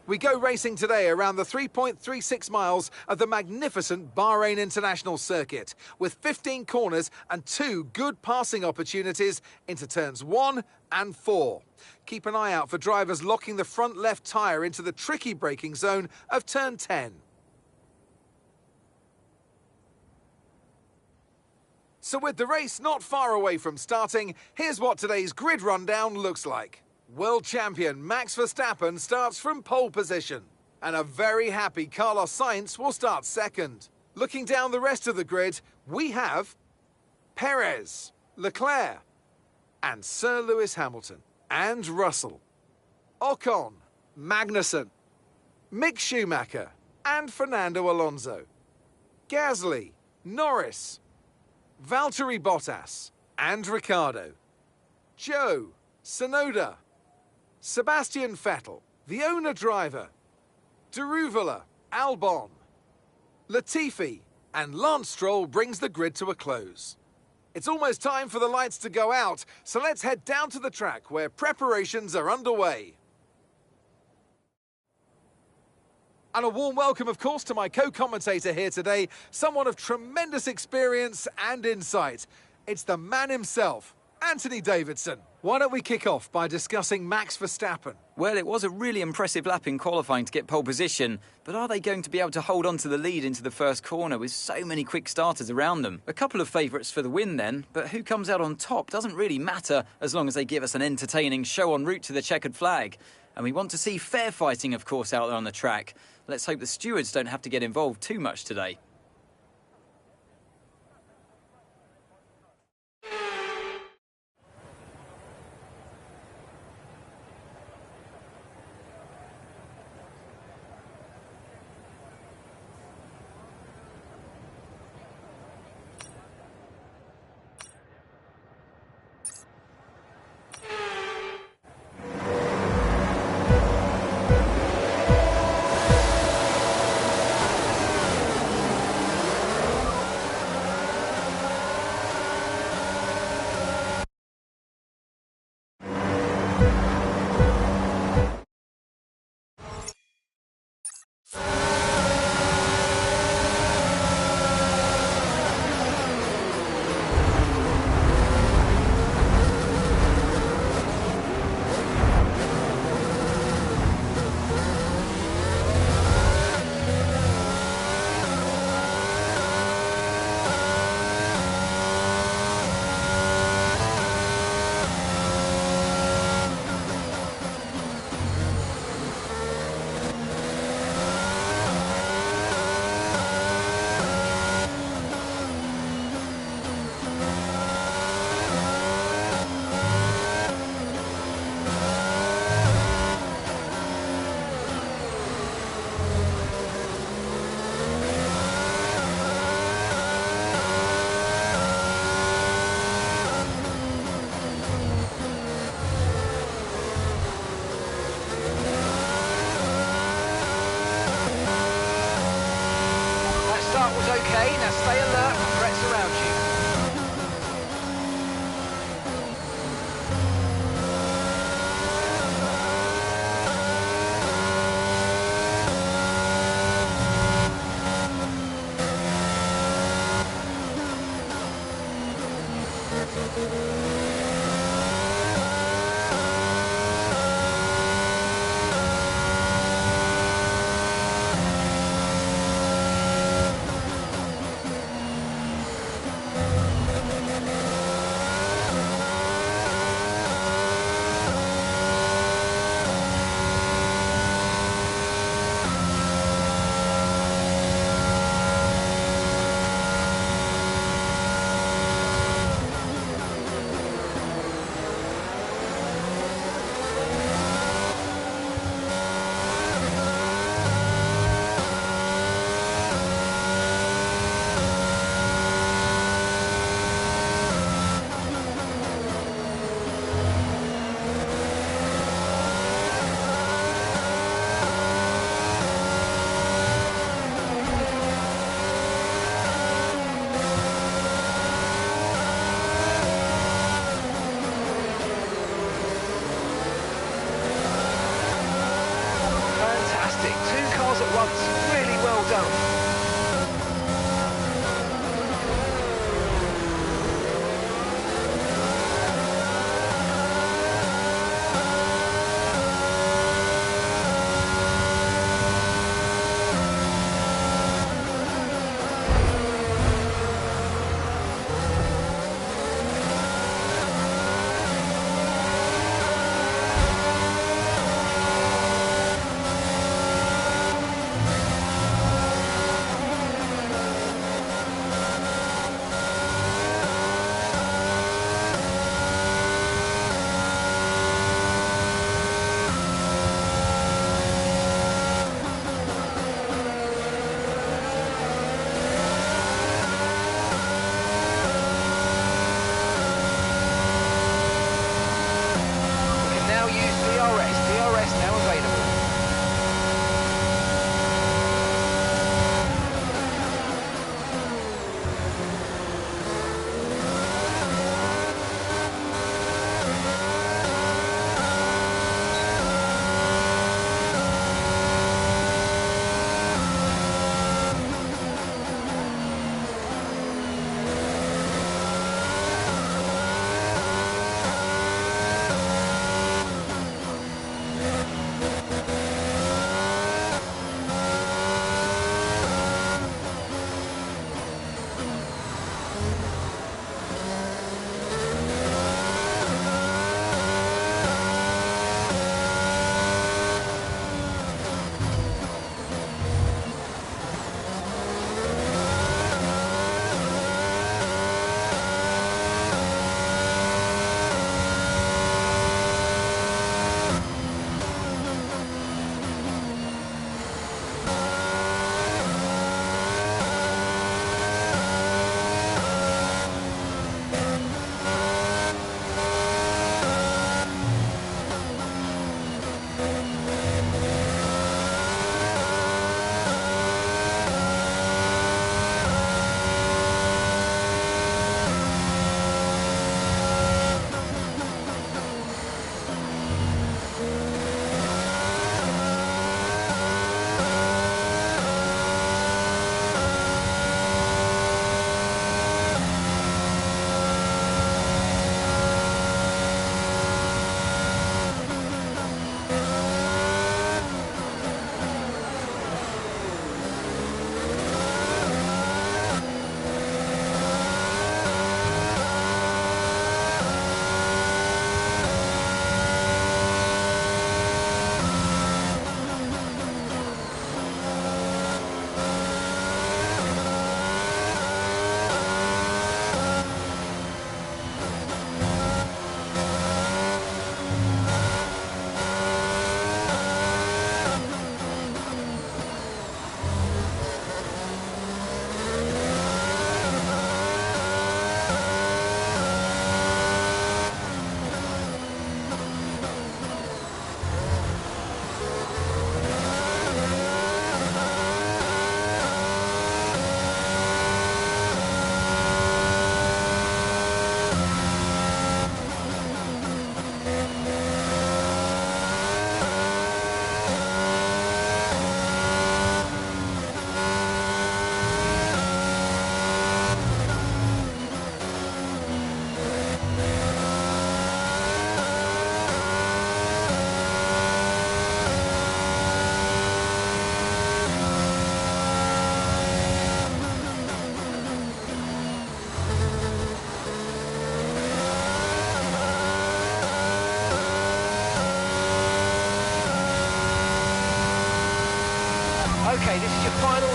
We go racing today around the 3.36 miles of the magnificent Bahrain International Circuit, with 15 corners and 2 good passing opportunities into turns 1 and 4. Keep an eye out for drivers locking the front left tyre into the tricky braking zone of turn 10. So with the race not far away from starting, here's what today's grid rundown looks like. World champion Max Verstappen starts from pole position, and a very happy Carlos Sainz will start second. Looking down the rest of the grid, we have Perez, Leclerc, and Sir Lewis Hamilton, and Russell, Ocon, Magnussen, Mick Schumacher, and Fernando Alonso, Gasly, Norris, Valtteri Bottas, and Ricciardo, Joe, Tsunoda, Sebastian Vettel, the owner-driver, Deruvala, Albon, Latifi, and Lance Stroll brings the grid to a close. It's almost time for the lights to go out, so let's head down to the track where preparations are underway. And a warm welcome, of course, to my co-commentator here today, someone of tremendous experience and insight. It's the man himself, Anthony Davidson. Why don't we kick off by discussing Max Verstappen? Well, it was a really impressive lap in qualifying to get pole position, but are they going to be able to hold on to the lead into the first corner with so many quick starters around them? A couple of favourites for the win then, but who comes out on top doesn't really matter as long as they give us an entertaining show en route to the checkered flag. And we want to see fair fighting, of course, out there on the track. Let's hope the stewards don't have to get involved too much today. Okay, now stay alert for threats around you.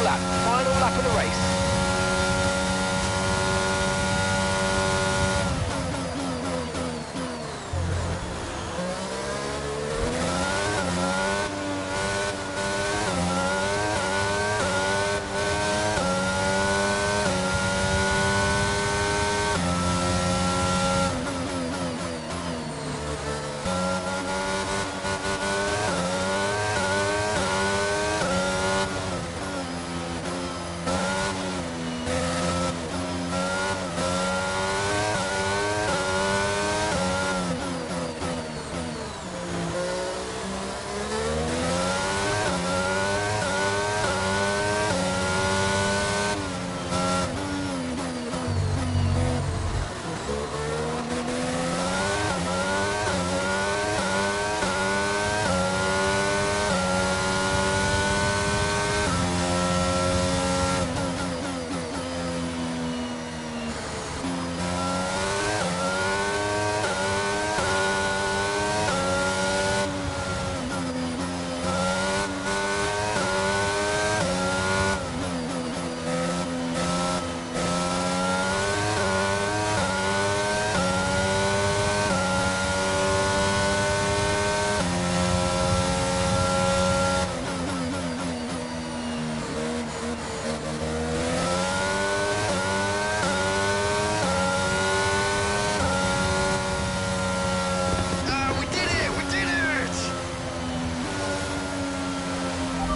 final lap of the race.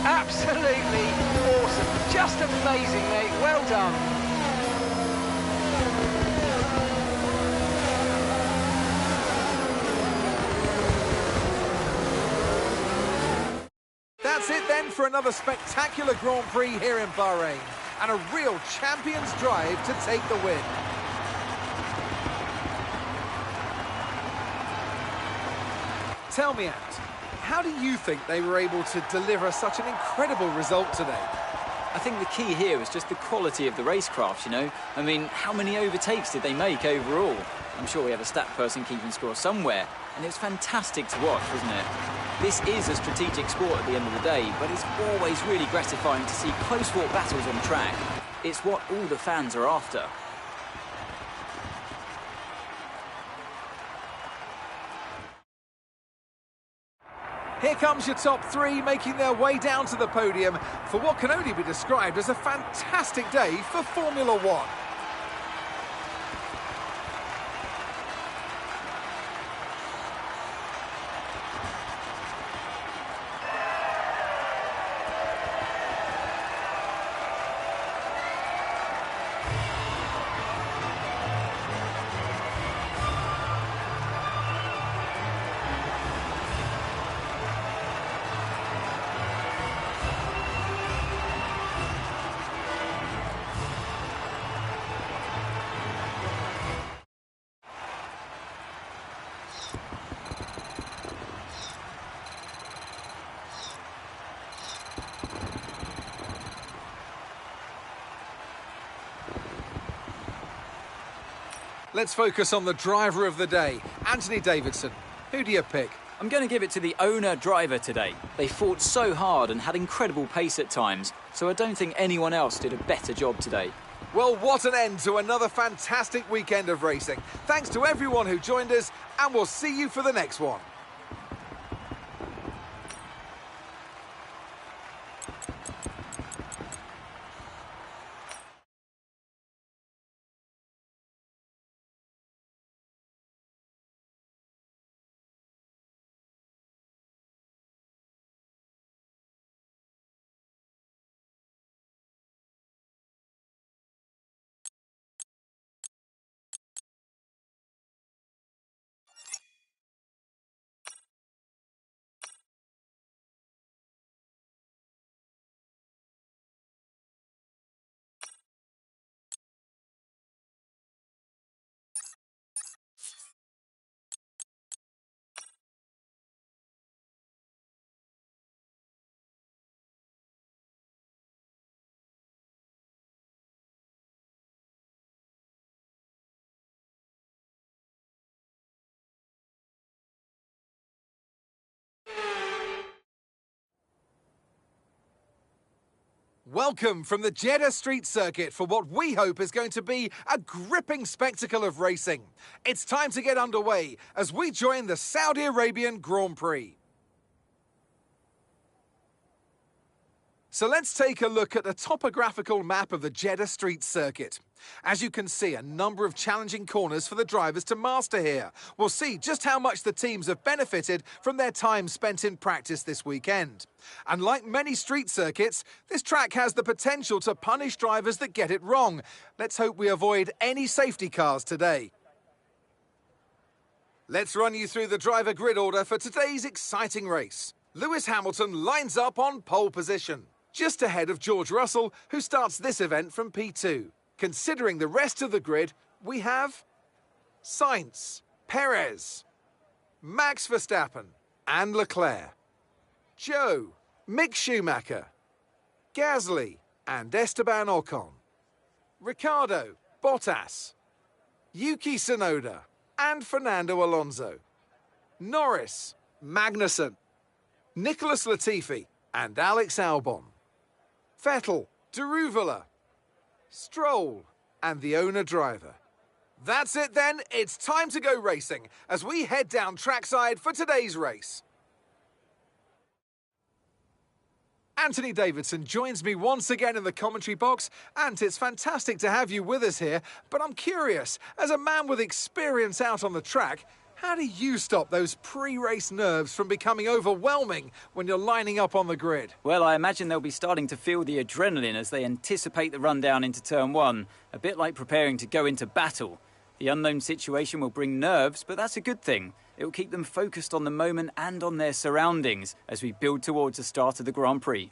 Absolutely awesome. Just amazing, mate. Well done. That's it then for another spectacular Grand Prix here in Bahrain. And a real champion's drive to take the win. Tell me, Ant, how do you think they were able to deliver such an incredible result today? I think the key here was just the quality of the racecraft, you know. I mean, how many overtakes did they make overall? I'm sure we have a stat person keeping score somewhere, and it was fantastic to watch, wasn't it? This is a strategic sport at the end of the day, but it's always really gratifying to see close-fought battles on track. It's what all the fans are after. Here comes your top three making their way down to the podium for what can only be described as a fantastic day for Formula One. Let's focus on the driver of the day, Anthony Davidson. Who do you pick? I'm going to give it to the owner-driver today. They fought so hard and had incredible pace at times, so I don't think anyone else did a better job today. Well, what an end to another fantastic weekend of racing. Thanks to everyone who joined us, and we'll see you for the next one. Welcome from the Jeddah Street Circuit for what we hope is going to be a gripping spectacle of racing. It's time to get underway as we join the Saudi Arabian Grand Prix. So let's take a look at the topographical map of the Jeddah Street Circuit. As you can see, a number of challenging corners for the drivers to master here. We'll see just how much the teams have benefited from their time spent in practice this weekend. And like many street circuits, this track has the potential to punish drivers that get it wrong. Let's hope we avoid any safety cars today. Let's run you through the driver grid order for today's exciting race. Lewis Hamilton lines up on pole position, just ahead of George Russell, who starts this event from P2. Considering the rest of the grid, we have Sainz, Perez, Max Verstappen and Leclerc, Joe, Mick Schumacher, Gasly and Esteban Ocon, Ricciardo, Bottas, Yuki Tsunoda and Fernando Alonso, Norris, Magnussen, Nicholas Latifi and Alex Albon, Vettel, Deruvala, Stroll and the owner driver. That's it then, it's time to go racing as we head down trackside for today's race. Anthony Davidson joins me once again in the commentary box. Ant, it's fantastic to have you with us here, but I'm curious, as a man with experience out on the track, how do you stop those pre-race nerves from becoming overwhelming when you're lining up on the grid? Well, I imagine they'll be starting to feel the adrenaline as they anticipate the rundown into turn one, a bit like preparing to go into battle. The unknown situation will bring nerves, but that's a good thing. It will keep them focused on the moment and on their surroundings as we build towards the start of the Grand Prix.